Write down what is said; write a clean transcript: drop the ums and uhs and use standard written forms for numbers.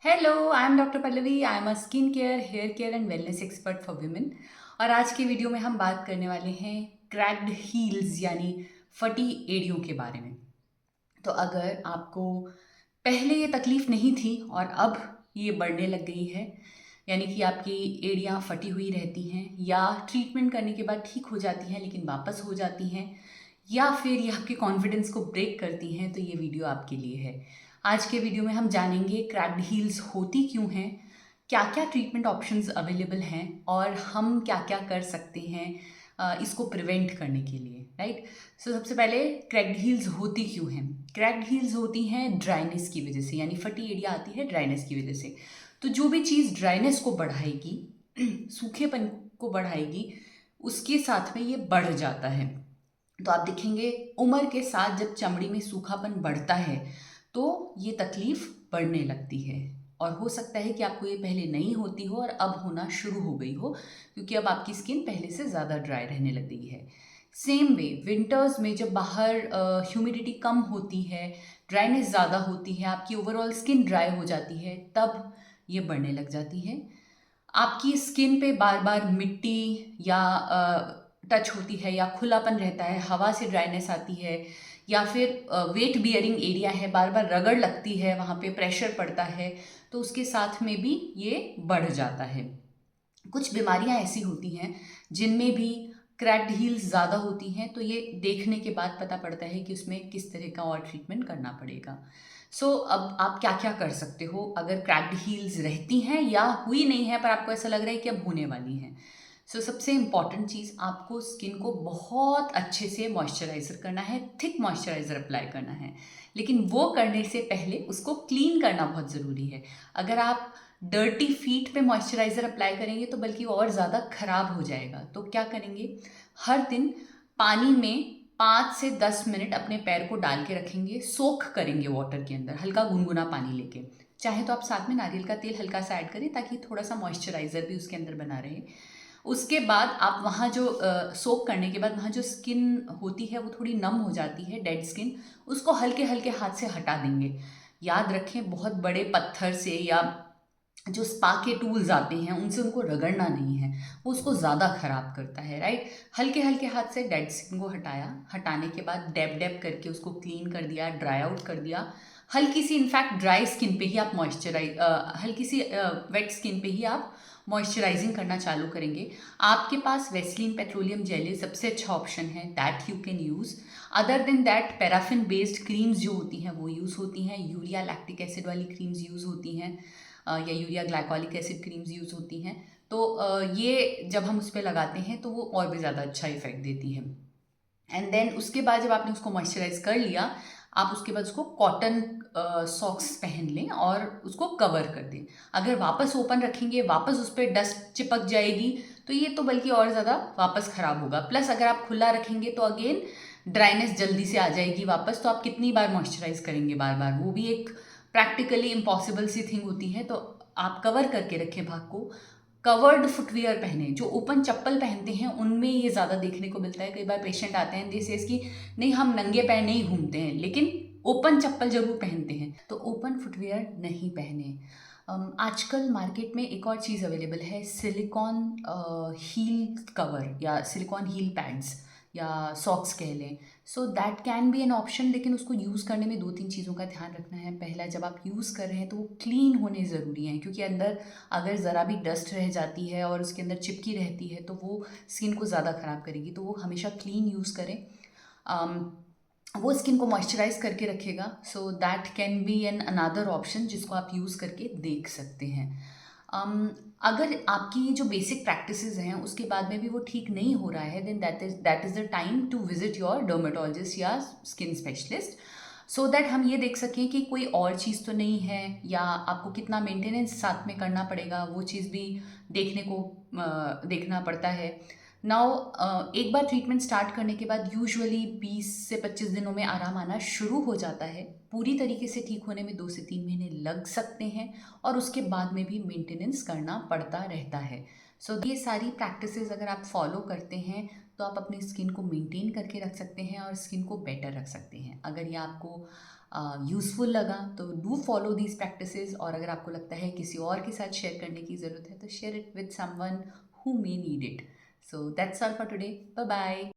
Hello, I am doctor Pallavi. I am a skin care, hair care and wellness expert for women. और आज की video में हम बात करने वाले हैं क्रैक्ड हील्स यानी फटी एड़ियों के बारे में। तो अगर आपको पहले ये तकलीफ नहीं थी और अब ये बढ़ने लग गई है, यानी कि आपकी एड़ियाँ फटी हुई रहती हैं या ट्रीटमेंट करने के बाद ठीक हो जाती हैं लेकिन वापस हो जाती हैं, या फिर ये आपके कॉन्फिडेंस को ब्रेक करती हैं, तो ये वीडियो आपके लिए है। आज के वीडियो में हम जानेंगे क्रैक्ड हील्स होती क्यों हैं, क्या क्या ट्रीटमेंट ऑप्शंस अवेलेबल हैं और हम क्या क्या कर सकते हैं इसको प्रिवेंट करने के लिए, राइट। सो सबसे पहले क्रैक्ड हील्स होती क्यों हैं। क्रैक्ड हील्स होती हैं ड्राइनेस की वजह से, यानी फटी एरिया आती है ड्राइनेस की वजह से। तो जो भी चीज़ ड्राइनेस को बढ़ाएगी सूखेपन को बढ़ाएगी, उसके साथ में ये बढ़ जाता है। तो आप देखेंगे उम्र के साथ जब चमड़ी में सूखापन बढ़ता है तो ये तकलीफ बढ़ने लगती है। और हो सकता है कि आपको ये पहले नहीं होती हो और अब होना शुरू हो गई हो, क्योंकि अब आपकी स्किन पहले से ज़्यादा ड्राई रहने लग गई है। सेम वे विंटर्स में जब बाहर ह्यूमिडिटी कम होती है, ड्राइनेस ज़्यादा होती है, आपकी ओवरऑल स्किन ड्राई हो जाती है, तब ये बढ़ने लग जाती है। आपकी स्किन पे बार बार मिट्टी या टच होती है या खुलापन रहता है, हवा से ड्राइनेस आती है, या फिर वेट बियरिंग एरिया है, बार बार रगड़ लगती है, वहाँ पे प्रेशर पड़ता है, तो उसके साथ में भी ये बढ़ जाता है। कुछ बीमारियां ऐसी होती हैं जिनमें भी क्रैक्ड हील्स ज़्यादा होती हैं, तो ये देखने के बाद पता पड़ता है कि उसमें किस तरह का और ट्रीटमेंट करना पड़ेगा। अब आप क्या क्या कर सकते हो अगर क्रैक्ड हील्स रहती हैं या हुई नहीं है पर आपको ऐसा लग रहा है कि अब होने वाली हैं। सबसे इम्पॉर्टेंट चीज़, आपको स्किन को बहुत अच्छे से मॉइस्चराइज़र करना है, थिक मॉइस्चराइज़र अप्लाई करना है, लेकिन वो करने से पहले उसको क्लीन करना बहुत ज़रूरी है। अगर आप डर्टी फीट पे मॉइस्चराइज़र अप्लाई करेंगे तो बल्कि और ज़्यादा ख़राब हो जाएगा। तो क्या करेंगे, हर दिन पानी में 5 से 10 मिनट अपने पैर को डाल के रखेंगे, सोख करेंगे वाटर के अंदर, हल्का गुनगुना पानी लेके। चाहे तो आप साथ में नारियल का तेल हल्का सा ऐड करें ताकि थोड़ा सा मॉइस्चराइज़र भी उसके अंदर बना रहे। उसके बाद आप वहाँ जो सोक करने के बाद वहाँ जो स्किन होती है वो थोड़ी नम हो जाती है, डेड स्किन, उसको हल्के हल्के हाथ से हटा देंगे। याद रखें, बहुत बड़े पत्थर से या जो स्पा के टूल्स आते हैं उनसे उनको रगड़ना नहीं है, वो उसको ज़्यादा ख़राब करता है, राइट। हल्के हल्के हाथ से डेड स्किन को हटाया, हटाने के बाद डैब डैब करके उसको क्लीन कर दिया, ड्राई आउट कर दिया। हल्की सी इनफैक्ट ड्राई स्किन पे ही आप हल्की सी वेट स्किन पे ही आप मॉइस्चराइजिंग करना चालू करेंगे। आपके पास वेस्लिन पेट्रोलियम जेली सबसे अच्छा ऑप्शन है, that you can use. Other than that paraffin based creams जो होती हैं वो यूज़ होती हैं, यूरिया लैक्टिक एसिड वाली क्रीम्स यूज़ होती हैं, या urea glycolic acid creams use होती हैं। तो ये जब हम उस पर लगाते हैं तो वो और भी ज़्यादा अच्छा इफेक्ट देती है। एंड देन उसके बाद जब आपने उसको मॉइस्चराइज कर लिया, आप उसके बाद उसको कॉटन सॉक्स पहन लें और उसको कवर कर दें। अगर वापस ओपन रखेंगे, वापस उस पर डस्ट चिपक जाएगी, तो ये तो बल्कि और ज़्यादा वापस ख़राब होगा। प्लस अगर आप खुला रखेंगे तो अगेन ड्राइनेस जल्दी से आ जाएगी वापस, तो आप कितनी बार मॉइस्चराइज करेंगे बार बार, वो भी एक प्रैक्टिकली इम्पॉसिबल सी थिंग होती है। तो आप कवर करके रखें भाग को। कवर्ड फुटवियर पहने, जो ओपन चप्पल पहनते हैं उनमें ये ज़्यादा देखने को मिलता है। कई बार पेशेंट आते हैं दिस कि नहीं हम नंगे पैर नहीं घूमते हैं लेकिन ओपन चप्पल जरूर पहनते हैं, तो ओपन फुटवियर नहीं पहने। आजकल मार्केट में एक और चीज़ अवेलेबल है, सिलिकॉन हील कवर या सिलिकॉन हील पैड्स या सॉक्स कह लें। That can be an option, लेकिन उसको यूज़ करने में 2-3 चीज़ों का ध्यान रखना है। पहला, जब आप यूज़ कर रहे हैं तो वो क्लीन होने ज़रूरी हैं, क्योंकि अंदर अगर ज़रा भी डस्ट रह जाती है और उसके अंदर चिपकी रहती है तो वो स्किन को ज़्यादा ख़राब करेगी। तो वो हमेशा क्लीन यूज़ करें। वो स्किन को मॉइस्चराइज करके रखेगा। That can be an another option जिसको आप यूज़ करके देख सकते हैं। अगर आपकी जो बेसिक प्रैक्टिसेस हैं उसके बाद में भी वो ठीक नहीं हो रहा है, then that is the time to visit your dermatologist या स्किन स्पेशलिस्ट, सो दैट हम ये देख सकें कि कोई और चीज़ तो नहीं है, या आपको कितना मेंटेनेंस साथ में करना पड़ेगा, वो चीज़ भी देखना पड़ता है। नाउ एक बार ट्रीटमेंट स्टार्ट करने के बाद यूजुअली 20 से 25 दिनों में आराम आना शुरू हो जाता है। पूरी तरीके से ठीक होने में 2 से 3 महीने लग सकते हैं और उसके बाद में भी मेंटेनेंस करना पड़ता रहता है। ये सारी प्रैक्टिसेस अगर आप फॉलो करते हैं तो आप अपनी स्किन को मेंटेन करके रख सकते हैं और स्किन को बेटर रख सकते हैं। अगर ये आपको यूज़फुल लगा तो डू फॉलो दीज प्रैक्टिसेस, और अगर आपको लगता है किसी और के साथ शेयर करने की ज़रूरत है तो share it with someone who may need it. So that's all for today. Bye bye.